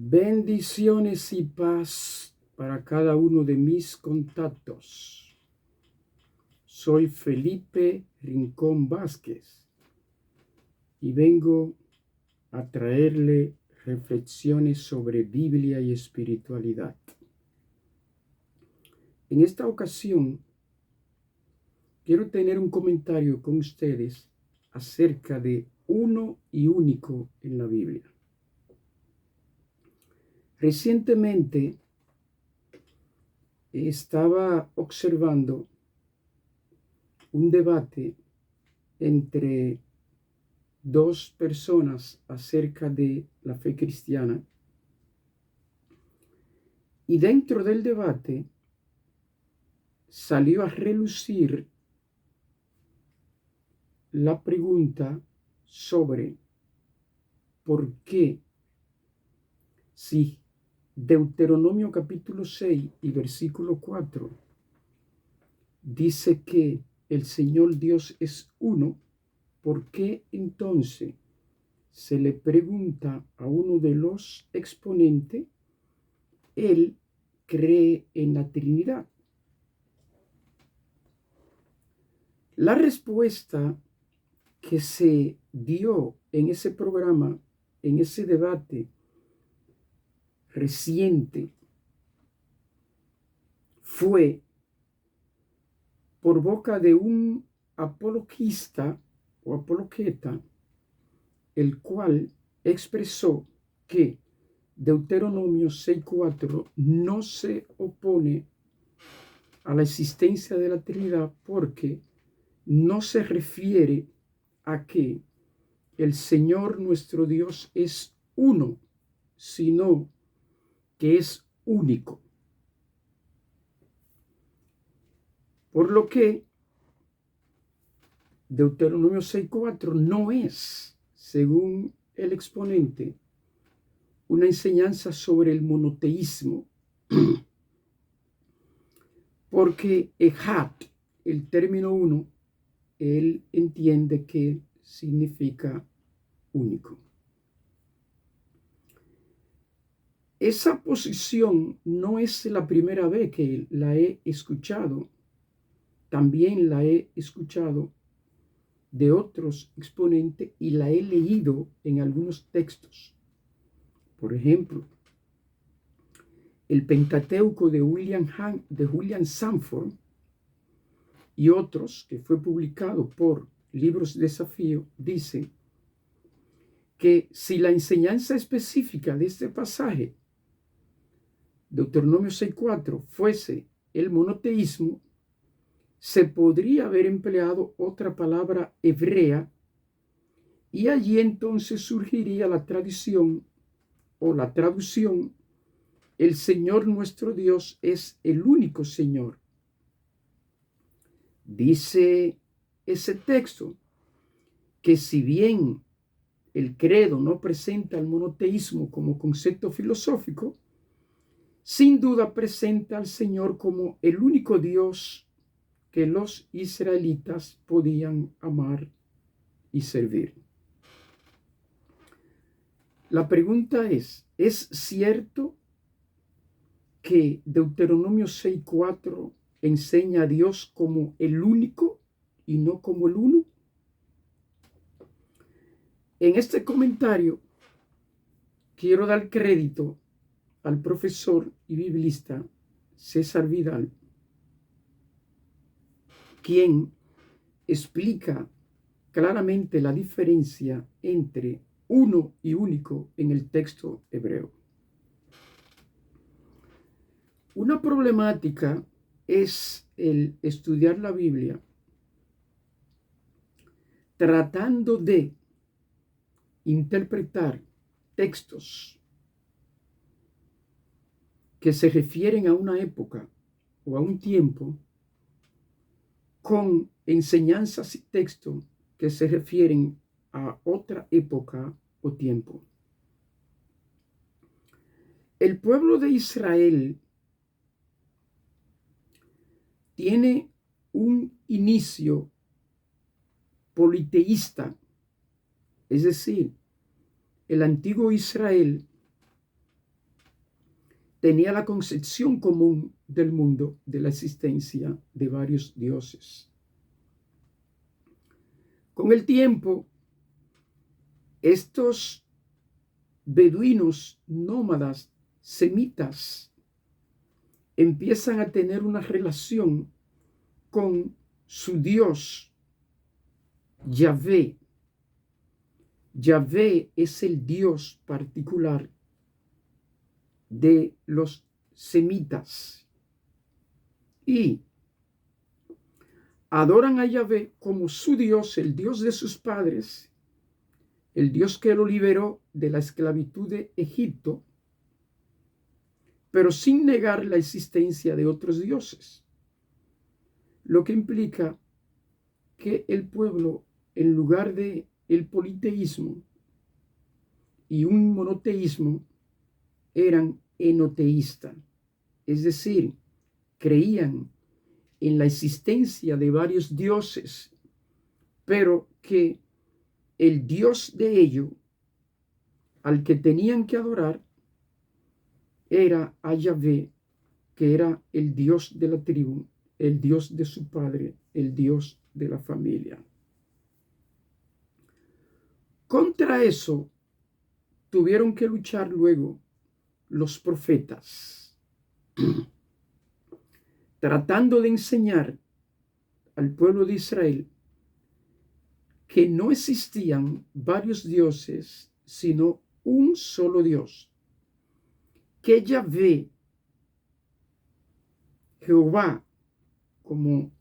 Bendiciones y paz para cada uno de mis contactos. Soy Felipe Rincón Vázquez y vengo a traerle reflexiones sobre Biblia y espiritualidad. En esta ocasión, quiero tener un comentario con ustedes acerca de uno y único en la Biblia. Recientemente estaba observando un debate entre dos personas acerca de la fe cristiana, y dentro del debate salió a relucir la pregunta sobre por qué, si Deuteronomio capítulo 6 y versículo 4 dice que el Señor Dios es uno, ¿por qué entonces se le pregunta a uno de los exponentes, él cree en la Trinidad? La respuesta que se dio en ese programa, en ese debate reciente, fue por boca de un apologista o apologeta, el cual expresó que Deuteronomio 6:4 no se opone a la existencia de la Trinidad porque no se refiere a que el Señor nuestro Dios es uno, sino que es único. Por lo que Deuteronomio 6:4 no es, según el exponente, una enseñanza sobre el monoteísmo, porque Ejad, el término uno, él entiende que significa único. Esa posición no es la primera vez que la he escuchado. También la he escuchado de otros exponentes y la he leído en algunos textos. Por ejemplo, el Pentateuco de William Sanford y otros, que fue publicado por Libros de Desafío, dice que si la enseñanza específica de este pasaje, Deuteronomio 6:4, fuese el monoteísmo, se podría haber empleado otra palabra hebrea y allí entonces surgiría la tradición o la traducción: el Señor nuestro Dios es el único Señor. Dice ese texto que si bien el credo no presenta el monoteísmo como concepto filosófico, sin duda presenta al Señor como el único Dios que los israelitas podían amar y servir. La pregunta es cierto que Deuteronomio 6:4 enseña a Dios como el único y no como el uno? En este comentario quiero dar crédito al profesor y biblista César Vidal, quien explica claramente la diferencia entre uno y único en el texto hebreo. Una problemática es el estudiar la Biblia tratando de interpretar textos que se refieren a una época o a un tiempo con enseñanzas y textos que se refieren a otra época o tiempo. El pueblo de Israel tiene un inicio politeísta, es decir, el antiguo Israel tenía la concepción común del mundo, de la existencia de varios dioses. Con el tiempo, estos beduinos nómadas semitas empiezan a tener una relación con su Dios, Yahvé. Yahvé es el Dios particular de los semitas y adoran a Yahvé como su Dios, el Dios de sus padres, el Dios que lo liberó de la esclavitud de Egipto, pero sin negar la existencia de otros dioses, lo que implica que el pueblo, en lugar de el politeísmo y un monoteísmo, eran enoteístas, es decir, creían en la existencia de varios dioses, pero que el Dios de ellos, al que tenían que adorar, era a Yahvé, que era el Dios de la tribu, el Dios de su padre, el Dios de la familia. Contra eso tuvieron que luchar luego los profetas, tratando de enseñar al pueblo de Israel que no existían varios dioses, sino un solo Dios, que Yahvé, Jehová, como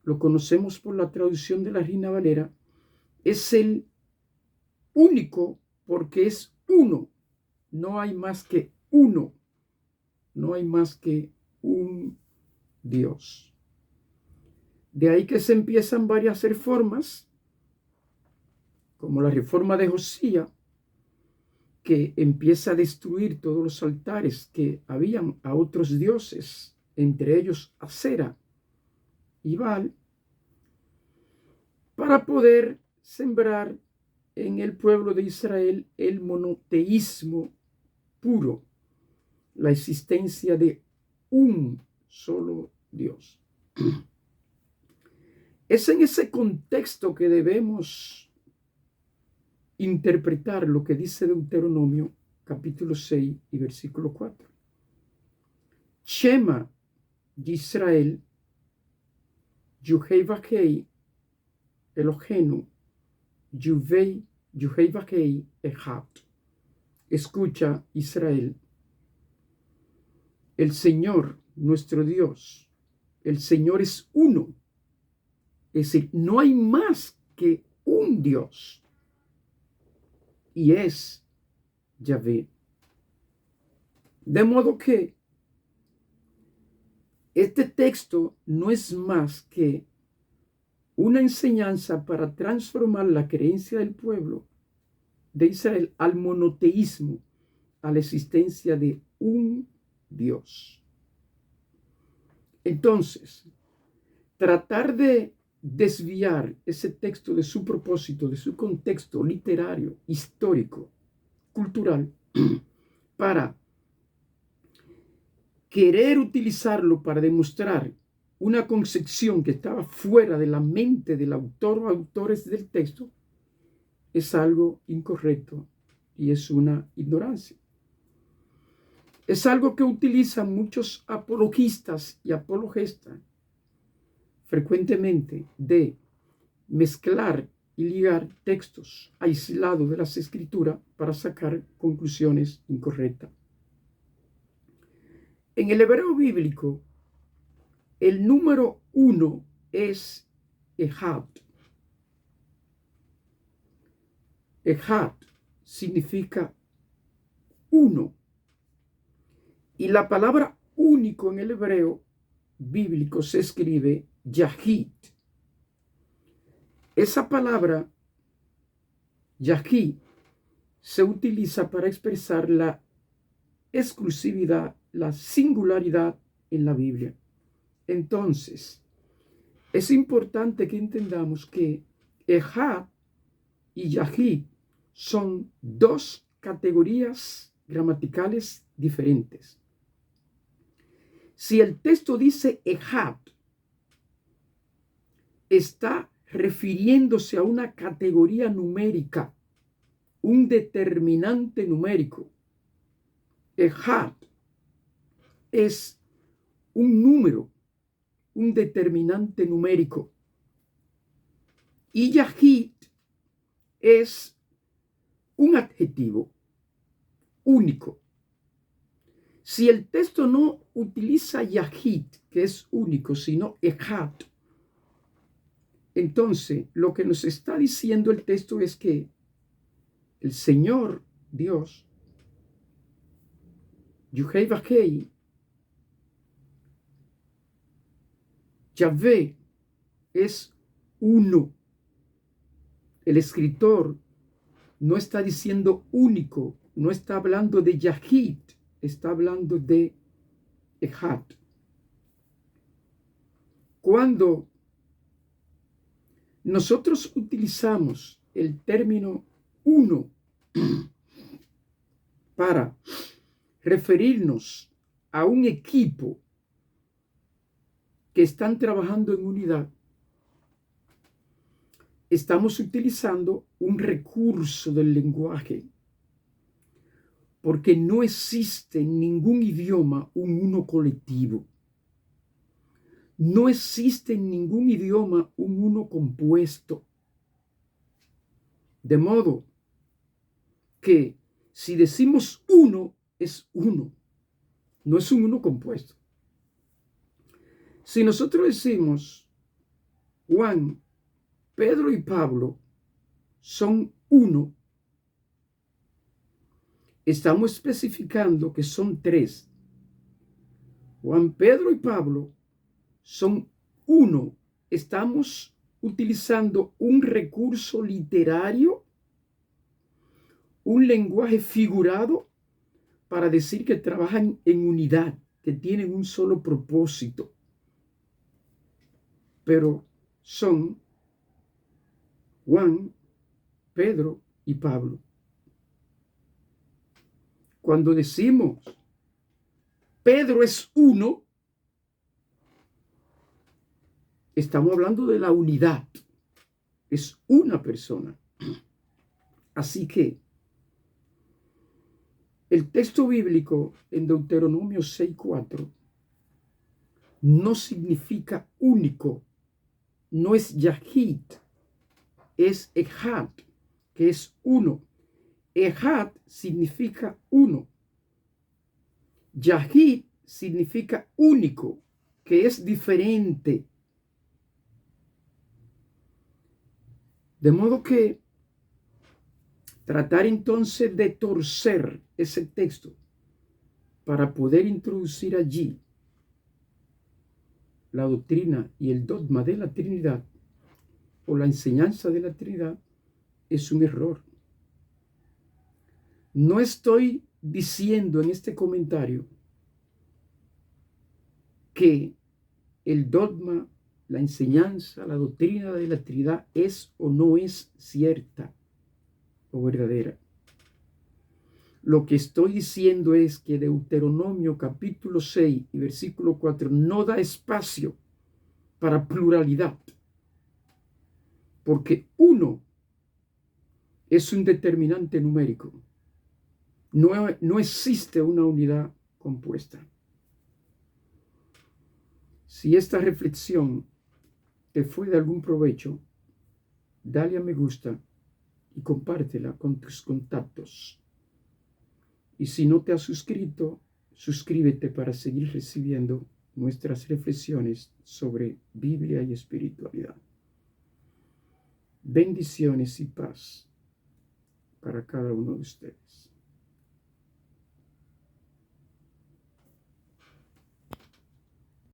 lo conocemos por la traducción de la Reina Valera, es el único porque es uno. No hay más que uno. No hay más que un Dios. De ahí que se empiezan varias reformas, como la reforma de Josías, que empieza a destruir todos los altares que habían a otros dioses, entre ellos Acera y Baal, para poder sembrar en el pueblo de Israel el monoteísmo puro, la existencia de un solo Dios. Es en ese contexto que debemos interpretar lo que dice Deuteronomio capítulo 6 y versículo 4. Shema Yisrael, Yuhei Vahei Elohenu, Yuhei Vahei Echad. Escucha, Israel, el Señor, nuestro Dios, el Señor es uno. Es decir, no hay más que un Dios. Y es Yahvé. De modo que este texto no es más que una enseñanza para transformar la creencia del pueblo de Israel al monoteísmo, a la existencia de un Dios. Entonces, tratar de desviar ese texto de su propósito, de su contexto literario, histórico, cultural, para querer utilizarlo para demostrar una concepción que estaba fuera de la mente del autor o autores del texto, es algo incorrecto y es una ignorancia. Es algo que utilizan muchos apologistas y apologistas frecuentemente, de mezclar y ligar textos aislados de las escrituras para sacar conclusiones incorrectas. En el hebreo bíblico, el número 1 es Echad. Echad significa uno. Y la palabra único en el hebreo bíblico se escribe Yahid. Esa palabra Yahid se utiliza para expresar la exclusividad, la singularidad en la Biblia. Entonces, es importante que entendamos que Echad y Yahid son dos categorías gramaticales diferentes. Si el texto dice Ejad, está refiriéndose a una categoría numérica, un determinante numérico. Ejad es un número, un determinante numérico. Y Yahid es un adjetivo único. Si el texto no utiliza Yahid, que es único, sino Ejad, entonces lo que nos está diciendo el texto es que el Señor Dios, Yuhei Vahei, Yahvé, es uno. El escritor no está diciendo único, no está hablando de Yahid, está hablando de Ejad. Cuando nosotros utilizamos el término uno para referirnos a un equipo que están trabajando en unidad, estamos utilizando un recurso del lenguaje, porque no existe en ningún idioma un uno colectivo. No existe en ningún idioma un uno compuesto. De modo que si decimos uno, es uno, no es un uno compuesto. Si nosotros decimos Juan, Pedro y Pablo son uno, estamos especificando que son tres. Juan, Pedro y Pablo son uno. Estamos utilizando un recurso literario, un lenguaje figurado para decir que trabajan en unidad, que tienen un solo propósito. Pero son Juan, Pedro y Pablo. Cuando decimos Pedro es uno, estamos hablando de la unidad. Es una persona. Así que el texto bíblico en Deuteronomio 6:4 no significa único, no es Yahid, es Ejad, que es uno. Ejad significa uno. Yahid significa único, que es diferente. De modo que tratar entonces de torcer ese texto para poder introducir allí la doctrina y el dogma de la Trinidad o la enseñanza de la Trinidad es un error. No estoy diciendo en este comentario que el dogma, la enseñanza, la doctrina de la Trinidad es o no es cierta o verdadera. Lo que estoy diciendo es que Deuteronomio capítulo 6 y versículo 4 no da espacio para pluralidad, porque uno es un determinante numérico. No existe una unidad compuesta. Si esta reflexión te fue de algún provecho, dale a me gusta y compártela con tus contactos. Y si no te has suscrito, suscríbete para seguir recibiendo nuestras reflexiones sobre Biblia y espiritualidad. Bendiciones y paz para cada uno de ustedes.